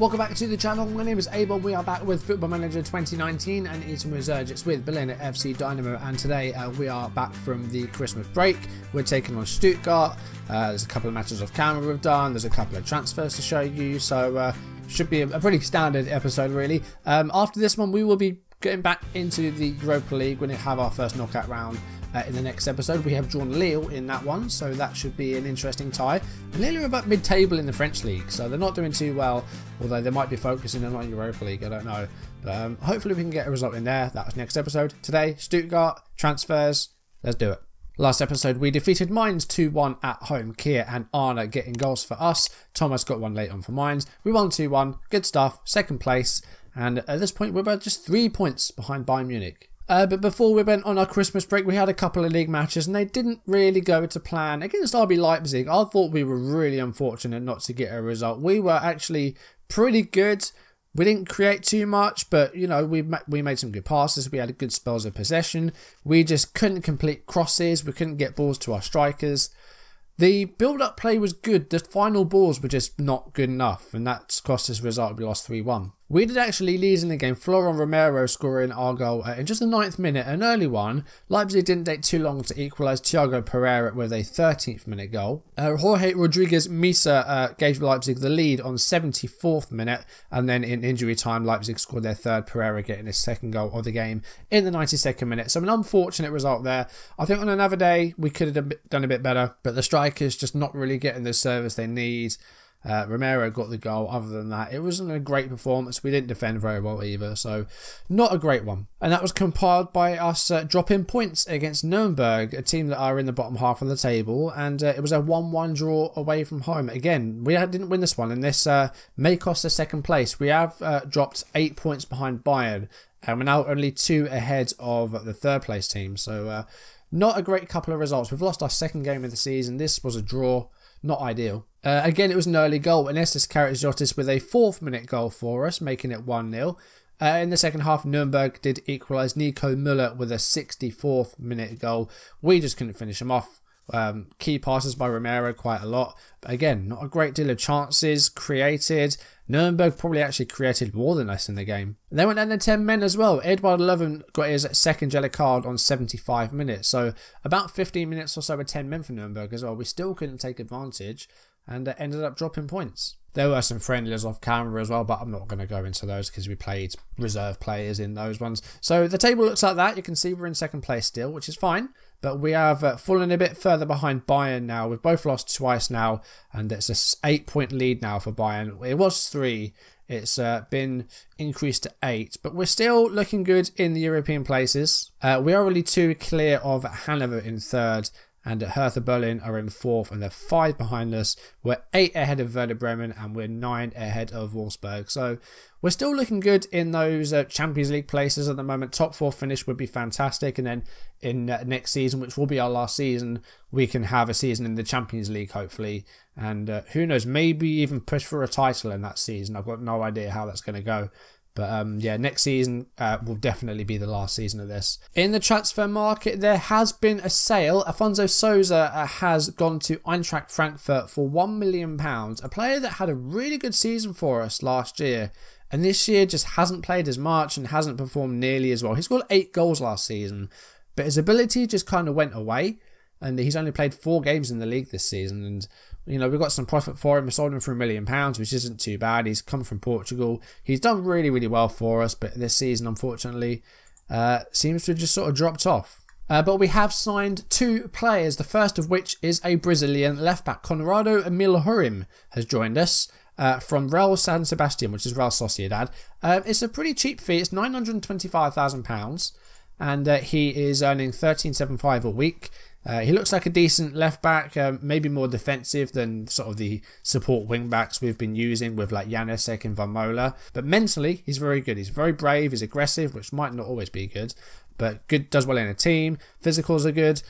Welcome back to the channel. My name is A-Bomb. We are back with Football Manager 2019 and it's a resurgence with Berliner FC Dynamo, and today we are back from the Christmas break. We're taking on Stuttgart. There's a couple of matches off camera we've done. There's a couple of transfers to show you, so should be a pretty standard episode really. After this one we will be getting back into the Europa League when we have our first knockout round. In the next episode we have drawn Lille in that one, so that should be an interesting tie. Lille are about mid-table in the French league, so they're not doing too well, although they might be focusing on Europa League, I don't know. But hopefully we can get a result in there. That was next episode. Today, Stuttgart, transfers, let's do it. Last episode we defeated Mainz 2-1 at home. Kier and Arna getting goals for us. Thomas got one late on for Mainz. We won 2-1, good stuff, second place, and at this point we're about just 3 points behind Bayern Munich. But before we went on our Christmas break, we had a couple of league matches and they didn't really go to plan. Against RB Leipzig, I thought we were really unfortunate not to get a result. We were actually pretty good. We didn't create too much, but you know, we made some good passes. We had good spells of possession. We just couldn't complete crosses. We couldn't get balls to our strikers. The build-up play was good. The final balls were just not good enough, and that's cost us a result. We lost 3-1. We did actually lead in the game. Florian Romero scoring our goal in just the 9th minute, an early one. Leipzig didn't take too long to equalise. Thiago Pereira with a 13th minute goal. Jorge Rodriguez Misa gave Leipzig the lead on 74th minute, and then in injury time Leipzig scored their third, Pereira getting his second goal of the game in the 92nd minute. So an unfortunate result there. I think on another day we could have done a bit better, but the strikers just not really getting the service they need. Romero got the goal. Other than that, it wasn't a great performance. We didn't defend very well either, so not a great one. And that was compiled by us dropping points against Nuremberg, a team that are in the bottom half of the table, and it was a 1-1 draw away from home. Again, we didn't win this one, and this may cost us second place. We have dropped 8 points behind Bayern, and we're now only 2 ahead of the third place team, so not a great couple of results. We've lost our second game of the season. This was a draw. Not ideal. Again, it was an early goal. Enestas Karatziotis with a 4th minute goal for us, making it 1-0. In the second half, Nuremberg did equalise. Nico Müller with a 64th minute goal. We just couldn't finish him off. Key passes by Romero quite a lot. But again, not a great deal of chances created. Nuremberg probably actually created more than us in the game. They went down to 10 men as well. Edouard Levin got his second yellow card on 75 minutes. So about 15 minutes or so with 10 men for Nuremberg as well. We still couldn't take advantage and ended up dropping points. There were some friendlies off camera as well, but I'm not going to go into those because we played reserve players in those ones. So the table looks like that. You can see we're in second place still, which is fine. But we have fallen a bit further behind Bayern now. We've both lost twice now, and it's an 8-point lead now for Bayern. It was 3. It's been increased to 8, but we're still looking good in the European places. We are only 2 clear of Hanover in 3rd, and Hertha Berlin are in 4th, and they're 5 behind us. We're 8 ahead of Werder Bremen, and we're 9 ahead of Wolfsburg. So we're still looking good in those Champions League places at the moment. Top 4 finish would be fantastic, and then in next season, which will be our last season, we can have a season in the Champions League, hopefully. And who knows, maybe even push for a title in that season. I've got no idea how that's going to go. But yeah, next season will definitely be the last season of this. In the transfer market, there has been a sale. Afonso Sousa has gone to Eintracht Frankfurt for £1 million. A player that had a really good season for us last year. And this year just hasn't played as much and hasn't performed nearly as well. He scored 8 goals last season. But his ability just kind of went away. And he's only played 4 games in the league this season. And you know, we got some profit for him. We sold him for £1 million, which isn't too bad. He's come from Portugal. He's done really, really well for us. But this season, unfortunately, seems to have just sort of dropped off. But we have signed 2 players. The first of which is a Brazilian left-back. Conrado Emilhurim has joined us from Real San Sebastian, which is Real Sociedad. It's a pretty cheap fee. It's £925,000. And he is earning $13.75 a week. He looks like a decent left back, maybe more defensive than sort of the support wing backs we've been using with like Janusek and Van Mola. But mentally, he's very good. He's very brave. He's aggressive, which might not always be good, but good, does well in a team. Physicals are good.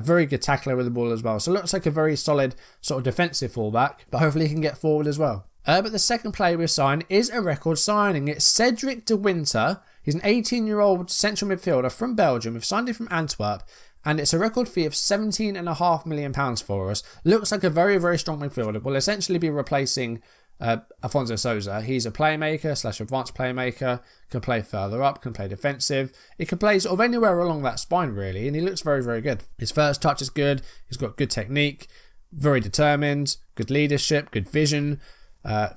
Very good tackler with the ball as well. So looks like a very solid sort of defensive fullback, but hopefully he can get forward as well. But the second player we've signed is a record signing. It's Cedric de Winter. He's an 18-year-old central midfielder from Belgium. We've signed him from Antwerp. And it's a record fee of £17.5 million for us. Looks like a very, very strong midfielder. Will essentially be replacing Afonso Sousa. He's a playmaker / advanced playmaker, can play further up, can play defensive. He can play sort of anywhere along that spine really, and he looks very, very good. His first touch is good. He's got good technique, very determined, good leadership, good vision,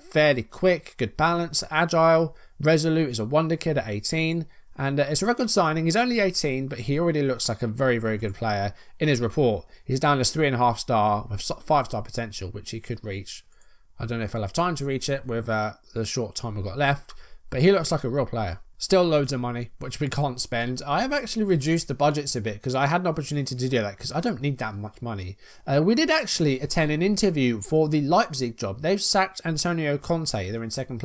fairly quick, good balance, agile, resolute. Is a wonder kid at 18. And it's a record signing. He's only 18, but he already looks like a very, very good player. In his report, he's down as 3.5 star with 5-star potential, which he could reach. I don't know if he'll have time to reach it with the short time we've got left, but he looks like a real player. Still loads of money, which we can't spend. I have actually reduced the budgets a bit because I had an opportunity to do that because I don't need that much money. We did actually attend an interview for the Leipzig job. They've sacked Antonio Conte. They're in 7th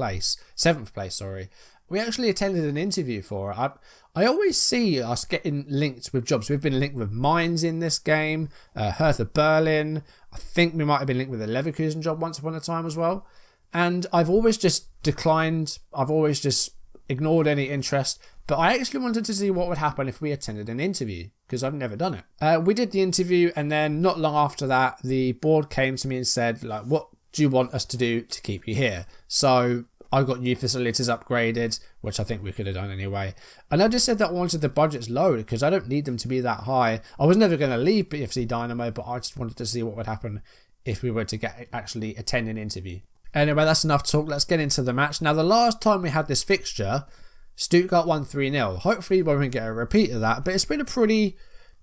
place, sorry. We actually attended an interview for it. I always see us getting linked with jobs. We've been linked with Mainz in this game, Hertha Berlin. I think we might have been linked with a Leverkusen job once upon a time as well. And I've always just declined. I've always just ignored any interest. But I actually wanted to see what would happen if we attended an interview, because I've never done it. We did the interview, and then not long after that, the board came to me and said, like, what do you want us to do to keep you here? So I got new facilities upgraded, which I think we could have done anyway. And I just said that I wanted the budgets low because I don't need them to be that high. I was never going to leave BFC Dynamo, but I just wanted to see what would happen if we were to actually attend an interview. Anyway, that's enough talk. Let's get into the match. Now, the last time we had this fixture, Stuttgart won 3-0. Hopefully we won't get a repeat of that, but it's been a pretty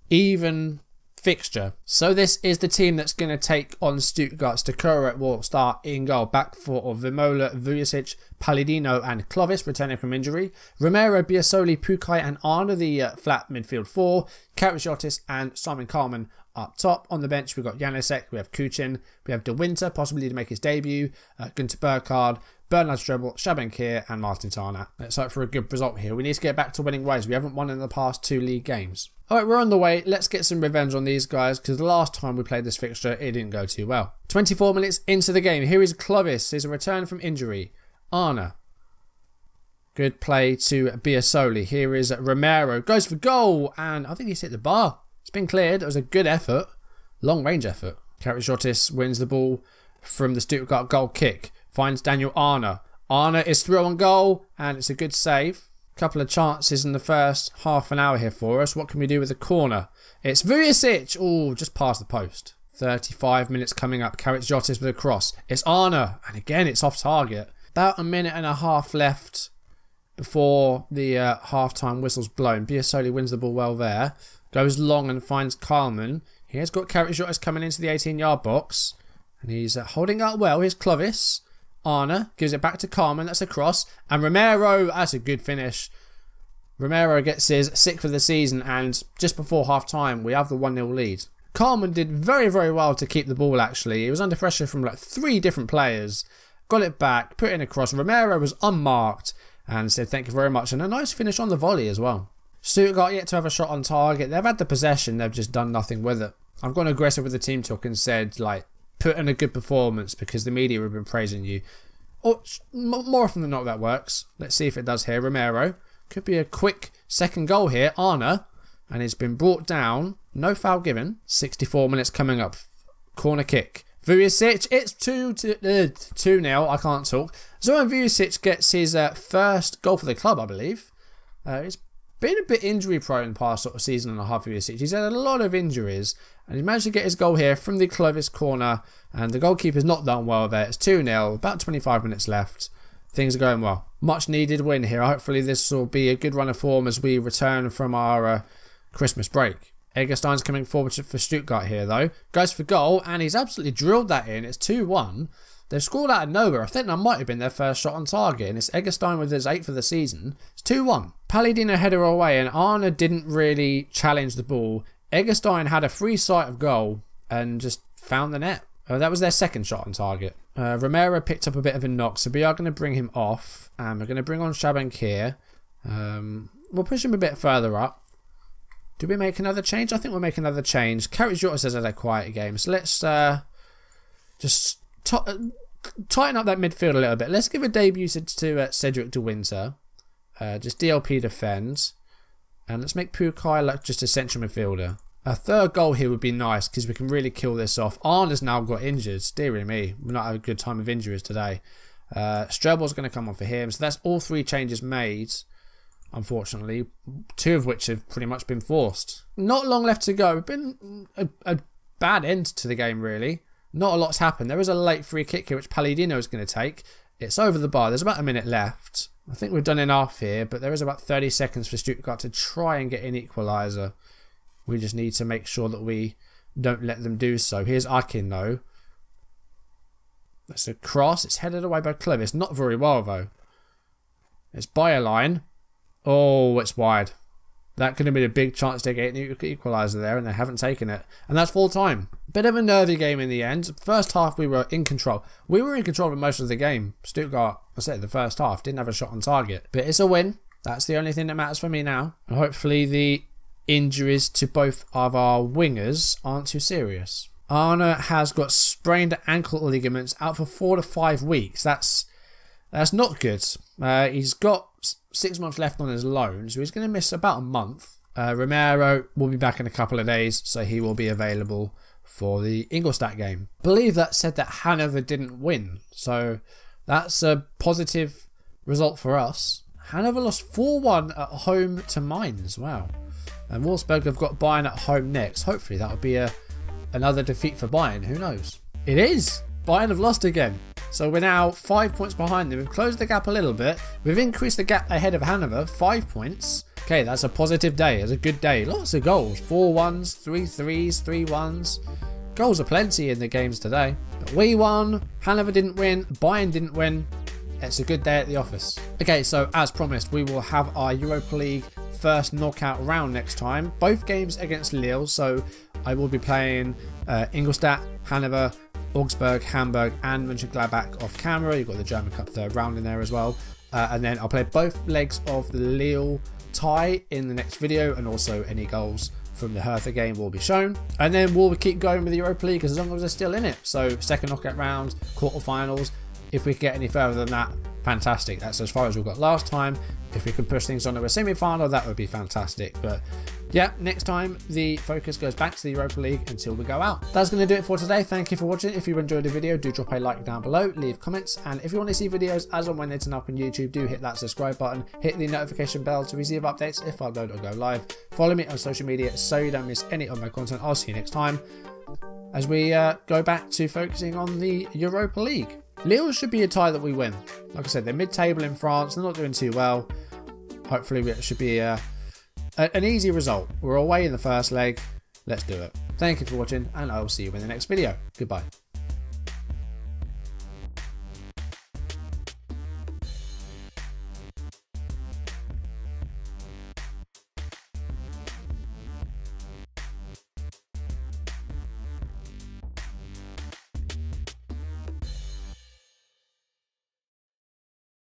even fixture. So this is the team that's going to take on Stuttgart. Stakura will start in goal. Back for Vimola, Vujicic, Palladino and Clovis returning from injury. Romero, Biasoli, Pukai and Arna, the flat midfield four. Karasiotis and Simon Carman up top. On the bench we've got Janisek, we have Kuchin, we have De Winter possibly to make his debut, Günther Burkhardt, Bernard Strebel, Shabankir and Martin Tarnat. Let's hope for a good result here. We need to get back to winning ways. We haven't won in the past 2 league games. Alright, we're on the way. Let's get some revenge on these guys because the last time we played this fixture, it didn't go too well. 24 minutes into the game. Here is Clovis. Here's a return from injury. Arna. Good play to Biasoli. Here is Romero. Goes for goal. And I think he's hit the bar. It's been cleared. It was a good effort. Long range effort. Karasiotis wins the ball from the Stuttgart goal kick. Finds Daniel Arna. Arna is through on goal. And it's a good save. Couple of chances in the first half an hour here for us. What can we do with the corner? It's Vujicic. Oh, just past the post. 35 minutes coming up. Karasiotis with a cross. It's Arna. And again, it's off target. About a minute and a half left before the half-time whistle's blown. Biasoli wins the ball well there. Goes long and finds Carman. He has got Karasiotis coming into the 18-yard box. And he's holding out well. Here's Clovis. Arna gives it back to Carman. That's a cross. And Romero. That's a good finish. Romero gets his 6th of the season. And just before half-time, we have the 1-0 lead. Carman did very, very well to keep the ball, actually. He was under pressure from like 3 different players. Got it back. Put it in a cross. Romero was unmarked. And said thank you very much. And a nice finish on the volley as well. Stuttgart yet to have a shot on target. They've had the possession. They've just done nothing with it. I've gone aggressive with the team talk and said, like, put in a good performance because the media have been praising you. Or, more often than not, that works. Let's see if it does here. Romero. Could be a quick second goal here. Arna. And it's been brought down. No foul given. 64 minutes coming up. Corner kick. Vujicic. It's 2-0. I can't talk. Zoran Vujicic gets his first goal for the club, I believe. He's been a bit injury prone in the past sort of season and a half. Vujicic. He's had a lot of injuries. And he managed to get his goal here from the Clovis corner. And the goalkeeper's not done well there. It's 2-0. About 25 minutes left. Things are going well. Much needed win here. Hopefully this will be a good run of form as we return from our Christmas break. Eggestein's coming forward for Stuttgart here though. Goes for goal and he's absolutely drilled that in. It's 2-1. They've scored out of nowhere. I think that might have been their first shot on target. And it's Eggestein with his 8th for the season. It's 2-1. Palladino header away and Arna didn't really challenge the ball. Eggestein had a free sight of goal and just found the net. That was their second shot on target. Romero picked up a bit of a knock, so we are going to bring him off. And we're going to bring on Shabankir. We'll push him a bit further up. Do we make another change? I think we'll make another change. Karasiotis has had a quiet game, so let's just tighten up that midfield a little bit. Let's give a debut to Cedric De Winter. Just DLP defend. And let's make Pukai like just a central midfielder. A third goal here would be nice because we can really kill this off. Arne's now got injured. Dearie me. We're not having a good time of injuries today. Strebel's going to come on for him. So that's all 3 changes made, unfortunately. 2 of which have pretty much been forced. Not long left to go. It's been a bad end to the game, really. Not a lot's happened. There is a late free kick here, which Palladino is going to take. It's over the bar. There's about a minute left. I think we've done enough here, but there is about 30 seconds for Stuttgart to try and get an equaliser. We just need to make sure that we don't let them do so. Here's Akin, though. That's a cross. It's headed away by Club. It's not very well, though. It's by a line. Oh, it's wide. That could have been a big chance to get an equaliser there, and they haven't taken it. And that's full time. Bit of a nervy game in the end. First half, we were in control. We were in control of most of the game. Stuttgart, I said, the first half, didn't have a shot on target. But it's a win. That's the only thing that matters for me now. And hopefully the injuries to both of our wingers aren't too serious. Arne has got sprained ankle ligaments, out for 4 to 5 weeks. That's not good. He's got 6 months left on his loan, so he's going to miss about a month. Romero will be back in a couple of days, so he will be available for the Ingolstadt game. I believe that said that Hanover didn't win, so that's a positive result for us. Hanover lost 4-1 at home to Mainz. Wow. And Wolfsburg have got Bayern at home next. Hopefully that will be another defeat for Bayern. Who knows? It is. Bayern have lost again. So we're now 5 points behind them. We've closed the gap a little bit. We've increased the gap ahead of Hanover. 5 points. Okay, that's a positive day. It's a good day. Lots of goals. 4 1s, 3 3s, 3 1s. Goals are plenty in the games today. But we won. Hanover didn't win. Bayern didn't win. It's a good day at the office. Okay, so as promised, we will have our Europa League first knockout round next time. Both games against Lille. So I will be playing Ingolstadt, Hanover, Augsburg, Hamburg and Mönchengladbach off camera. You've got the German Cup third round in there as well. And then I'll play both legs of the Lille tie in the next video, and also any goals from the Hertha game will be shown. And then we'll keep going with the Europa League as long as they're still in it. So second knockout round, quarterfinals. If we can get any further than that, fantastic. That's as far as we got last time. If we can push things on to a semi-final, that would be fantastic. But yeah, next time the focus goes back to the Europa League until we go out. That's going to do it for today. Thank you for watching. If you enjoyed the video, do drop a like down below, leave comments, and if you want to see videos as and when they turn up on YouTube, do hit that subscribe button, hit the notification bell to receive updates if I upload or go live. Follow me on social media so you don't miss any of my content. I'll see you next time as we go back to focusing on the Europa League. Lille should be a tie that we win. Like I said, they're mid-table in France. They're not doing too well. Hopefully it should be an easy result. We're away in the first leg. Let's do it. Thank you for watching, and I will see you in the next video. Goodbye.